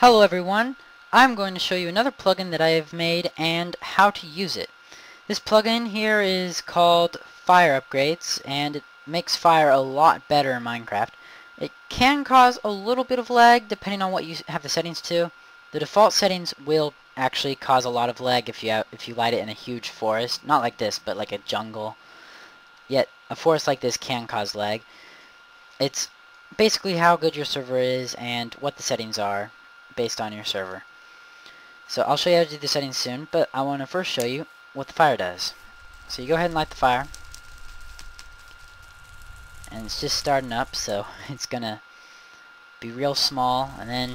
Hello everyone, I'm going to show you another plugin that I have made and how to use it. This plugin here is called Fire Upgrades and it makes fire a lot better in Minecraft. It can cause a little bit of lag depending on what you have the settings to. The default settings will actually cause a lot of lag if you light it in a huge forest, not like this but like a jungle. Yet a forest like this can cause lag. It's basically how good your server is and what the settings are based on your server. So I'll show you how to do the settings soon, but I want to first show you what the fire does. So you go ahead and light the fire. And it's just starting up, so it's gonna be real small, and then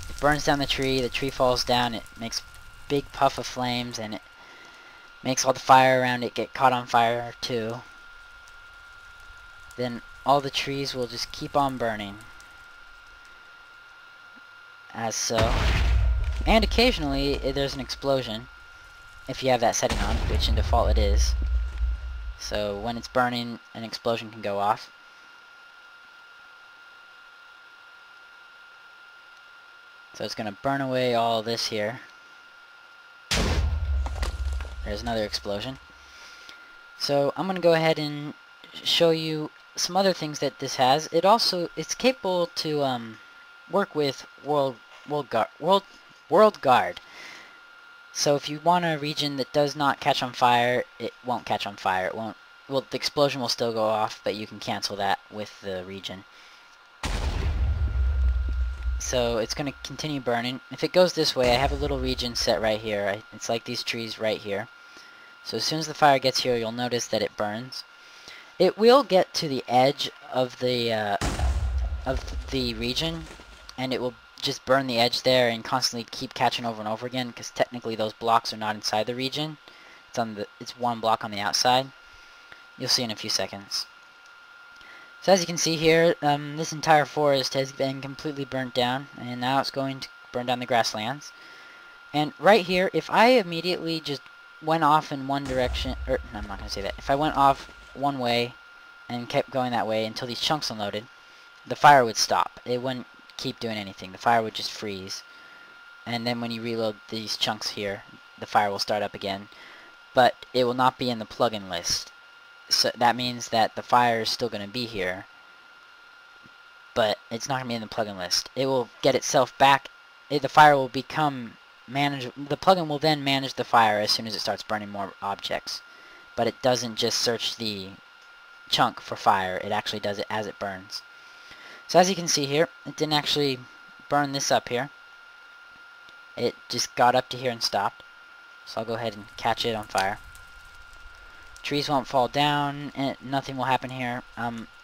it burns down the tree falls down, it makes a big puff of flames, and it makes all the fire around it get caught on fire too. Then all the trees will just keep on burning. As so. And occasionally there's an explosion if you have that setting on, which in default it is. So when it's burning, an explosion can go off. So it's going to burn away all this here. There's another explosion. So I'm going to go ahead and show you some other things that this has. It's capable to work with World Guard. So if you want a region that does not catch on fire, it won't catch on fire. The explosion will still go off, but you can cancel that with the region. So it's going to continue burning. If it goes this way, I have a little region set right here. It's like these trees right here. So as soon as the fire gets here, you'll notice that it burns. It will get to the edge of the region, and it will just burn the edge there and constantly keep catching over and over again, because technically those blocks are not inside the region. It's one block on the outside. You'll see in a few seconds. So as you can see here, this entire forest has been completely burnt down, and now it's going to burn down the grasslands. And right here, if I immediately just went off in one direction, or no, I'm not going to say that. If I went off one way and kept going that way until these chunks unloaded, the fire would stop. It wouldn't keep doing anything. The fire would just freeze. And then when you reload these chunks here, the fire will start up again. But it will not be in the plugin list. So that means that the fire is still going to be here, but it's not going to be in the plugin list. It will get itself back. The fire will become manageable. The plugin will then manage the fire as soon as it starts burning more objects. But it doesn't just search the chunk for fire. It actually does it as it burns. So as you can see here, it didn't actually burn this up here. It just got up to here and stopped. So I'll go ahead and catch it on fire. Trees won't fall down, and nothing will happen here.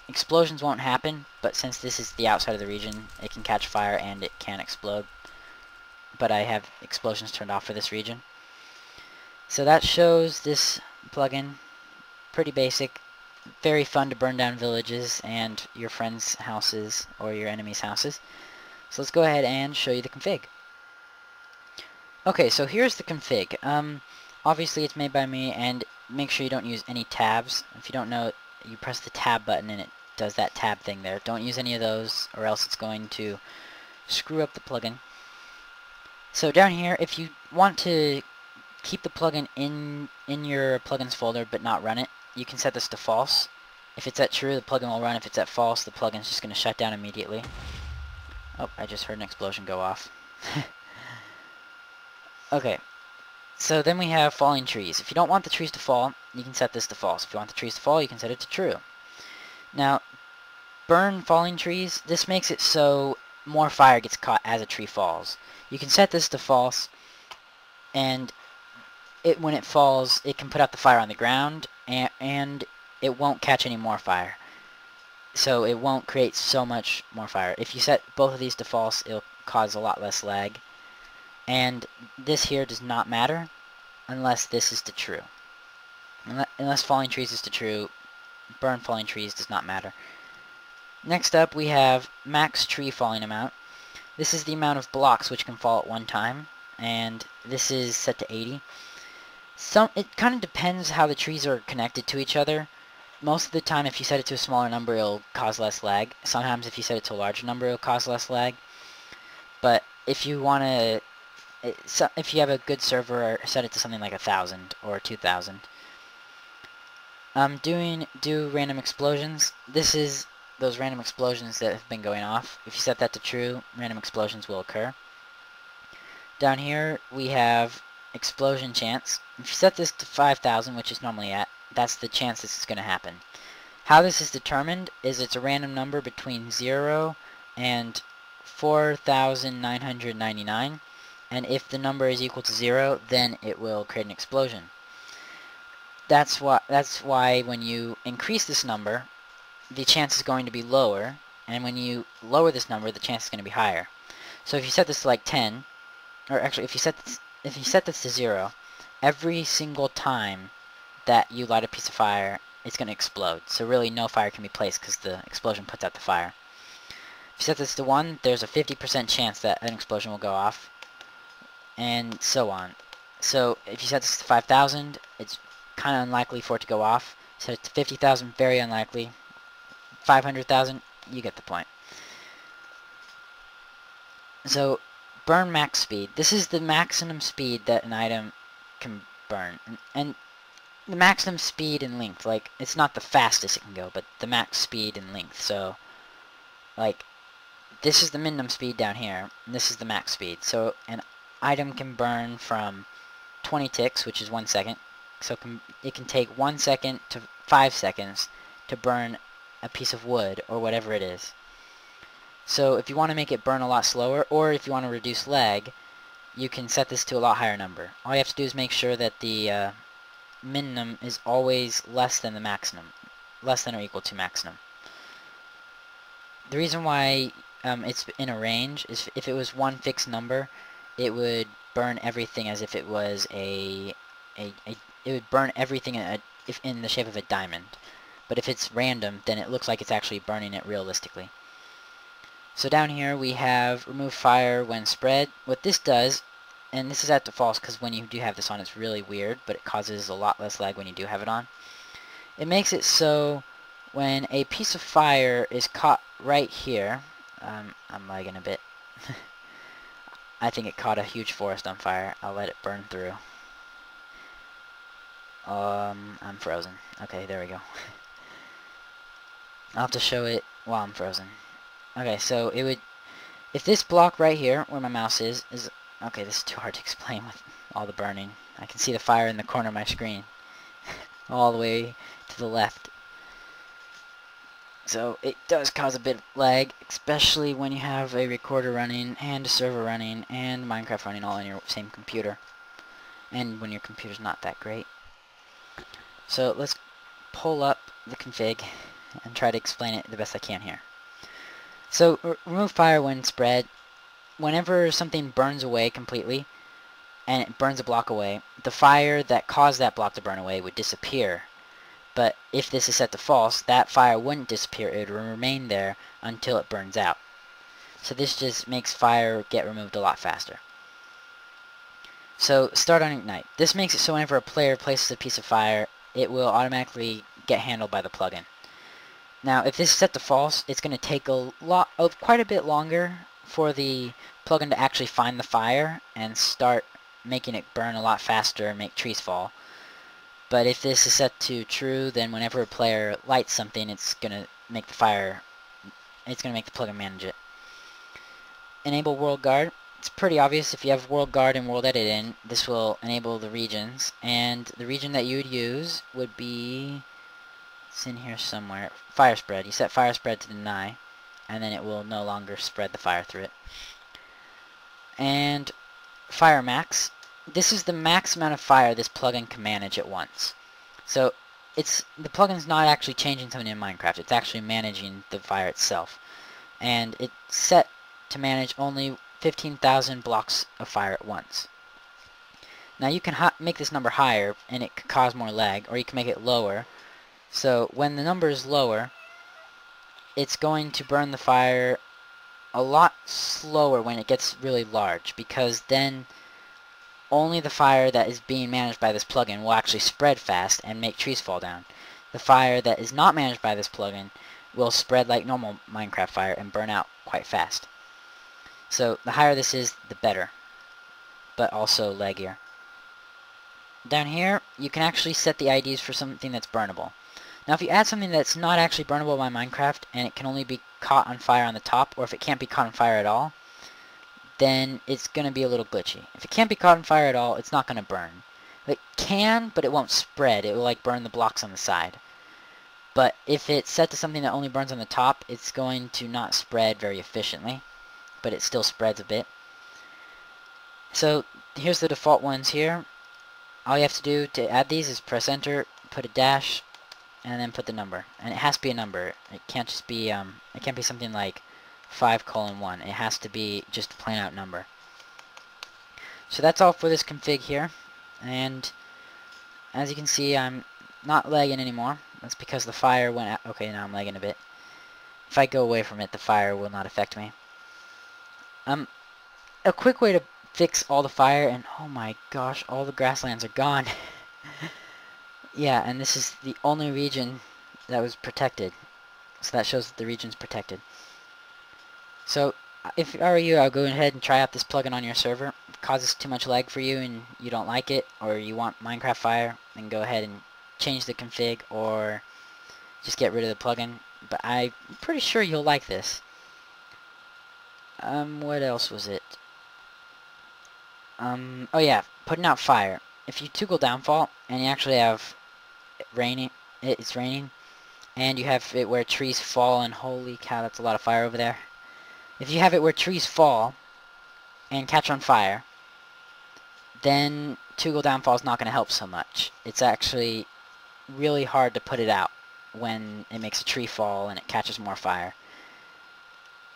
Explosions won't happen, but since this is the outside of the region, it can catch fire and it can explode. But I have explosions turned off for this region. So that shows this plugin. Pretty basic. Very fun to burn down villages and your friends' houses or your enemies' houses. So let's go ahead and show you the config. Okay, so here's the config. Obviously it's made by me, and make sure you don't use any tabs. If you don't know, you press the tab button and it does that tab thing there. Don't use any of those, or else it's going to screw up the plugin. So down here, if you want to keep the plugin in your plugins folder but not run it, you can set this to false. If it's at true, the plugin will run. If it's at false, the plugin's just going to shut down immediately. Oh, I just heard an explosion go off. Okay. So then we have falling trees. If you don't want the trees to fall, you can set this to false. If you want the trees to fall, you can set it to true. Now, burn falling trees, this makes it so more fire gets caught as a tree falls. You can set this to false, and when it falls, it can put out the fire on the ground, and it won't catch any more fire. So it won't create so much more fire. If you set both of these to false, it'll cause a lot less lag. And this here does not matter unless this is to true. Unless falling trees is to true, burn falling trees does not matter. Next up we have max tree falling amount. This is the amount of blocks which can fall at one time, and this is set to 80. It kind of depends how the trees are connected to each other. Most of the time if you set it to a smaller number, it'll cause less lag. Sometimes if you set it to a larger number, it'll cause less lag. But if you want to, if you have a good server, set it to something like 1,000 or 2,000. Do random explosions. This is those random explosions that have been going off. If you set that to true, random explosions will occur. Down here we have explosion chance. If you set this to 5,000, which is normally at, that's the chance this is going to happen. How this is determined is it's a random number between 0 and 4,999, and if the number is equal to 0, then it will create an explosion. That's why when you increase this number, the chance is going to be lower, and when you lower this number, the chance is going to be higher. So if you set this to like 10, or actually if you set this to 0, every single time that you light a piece of fire, it's going to explode. So really no fire can be placed because the explosion puts out the fire. If you set this to 1, there's a 50% chance that an explosion will go off, and so on. So if you set this to 5,000, it's kind of unlikely for it to go off. Set it to 50,000, very unlikely. 500,000, you get the point. So burn max speed. This is the maximum speed that an item can burn. And the maximum speed and length, like, it's not the fastest it can go, but the max speed and length. So, like, this is the minimum speed down here, and this is the max speed. So an item can burn from 20 ticks, which is 1 second. So it can take 1 second to 5 seconds to burn a piece of wood or whatever it is. So if you want to make it burn a lot slower, or if you want to reduce lag, you can set this to a lot higher number. All you have to do is make sure that the minimum is always less than the maximum, less than or equal to maximum. The reason why it's in a range is if it was one fixed number, it would burn everything as if it was it would burn everything in the shape of a diamond. But if it's random, then it looks like it's actually burning it realistically. So down here we have remove fire when spread. What this does, and this is at default because when you do have this on it's really weird, but it causes a lot less lag when you do have it on. It makes it so when a piece of fire is caught right here, I'm lagging a bit. I think it caught a huge forest on fire. I'll let it burn through. I'm frozen. Okay, there we go. I'll have to show it while I'm frozen. Okay, so it would, if this block right here, where my mouse is, okay, this is too hard to explain with all the burning. I can see the fire in the corner of my screen, all the way to the left. So it does cause a bit of lag, especially when you have a recorder running, and a server running, and Minecraft running all on your same computer. And when your computer's not that great. So let's pull up the config and try to explain it the best I can here. So remove fire when spread. Whenever something burns away completely, and it burns a block away, the fire that caused that block to burn away would disappear. But if this is set to false, that fire wouldn't disappear, it would remain there until it burns out. So this just makes fire get removed a lot faster. So start on ignite. This makes it so whenever a player places a piece of fire, it will automatically get handled by the plugin. Now if this is set to false, it's going to take quite a bit longer for the plugin to actually find the fire and start making it burn a lot faster and make trees fall. But if this is set to true, then whenever a player lights something, it's going to make the fire, it's going to make the plugin manage it. Enable World Guard. It's pretty obvious if you have World Guard and World Edit in, this will enable the regions. And the region that you would use would be, it's in here somewhere, fire spread. You set fire spread to deny, and then it will no longer spread the fire through it. And fire max. This is the max amount of fire this plugin can manage at once. So the plugin's not actually changing something in Minecraft, it's actually managing the fire itself. And it's set to manage only 15,000 blocks of fire at once. Now you can make this number higher and it could cause more lag, or you can make it lower. So when the number is lower, it's going to burn the fire a lot slower when it gets really large, because then only the fire that is being managed by this plugin will actually spread fast and make trees fall down. The fire that is not managed by this plugin will spread like normal Minecraft fire and burn out quite fast. So the higher this is, the better, but also laggier. Down here, you can actually set the IDs for something that's burnable. Now if you add something that's not actually burnable by Minecraft, and it can only be caught on fire on the top, or if it can't be caught on fire at all, then it's going to be a little glitchy. If it can't be caught on fire at all, it's not going to burn. It can, but it won't spread. It will like burn the blocks on the side. But if it's set to something that only burns on the top, it's going to not spread very efficiently, but it still spreads a bit. So here's the default ones here. All you have to do to add these is press enter, put a dash, and then put the number. And it has to be a number. It can't just be it can't be something like 5:1. It has to be just a plain out number. So that's all for this config here. And as you can see, I'm not lagging anymore. That's because the fire went out. Okay, now I'm lagging a bit. If I go away from it, the fire will not affect me. A quick way to fix all the fire, and oh my gosh, all the grasslands are gone. Yeah, and this is the only region that was protected. So that shows that the region's protected. So if I were you, I'll go ahead and try out this plugin on your server. If it causes too much lag for you and you don't like it, or you want Minecraft Fire, then go ahead and change the config or just get rid of the plugin. But I'm pretty sure you'll like this. What else was it? Oh yeah, putting out fire. If you toggle downfall and you actually have raining, it's raining, and you have it where trees fall, and holy cow, that's a lot of fire over there. If you have it where trees fall and catch on fire, then toggle downfall is not going to help so much. It's actually really hard to put it out when it makes a tree fall and it catches more fire.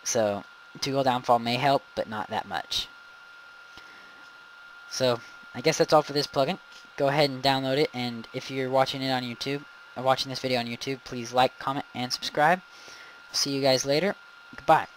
So toggle downfall may help, but not that much. So I guess that's all for this plugin. Go ahead and download it, and if you're watching it on YouTube, or watching this video on YouTube, please like, comment, and subscribe. See you guys later. Goodbye.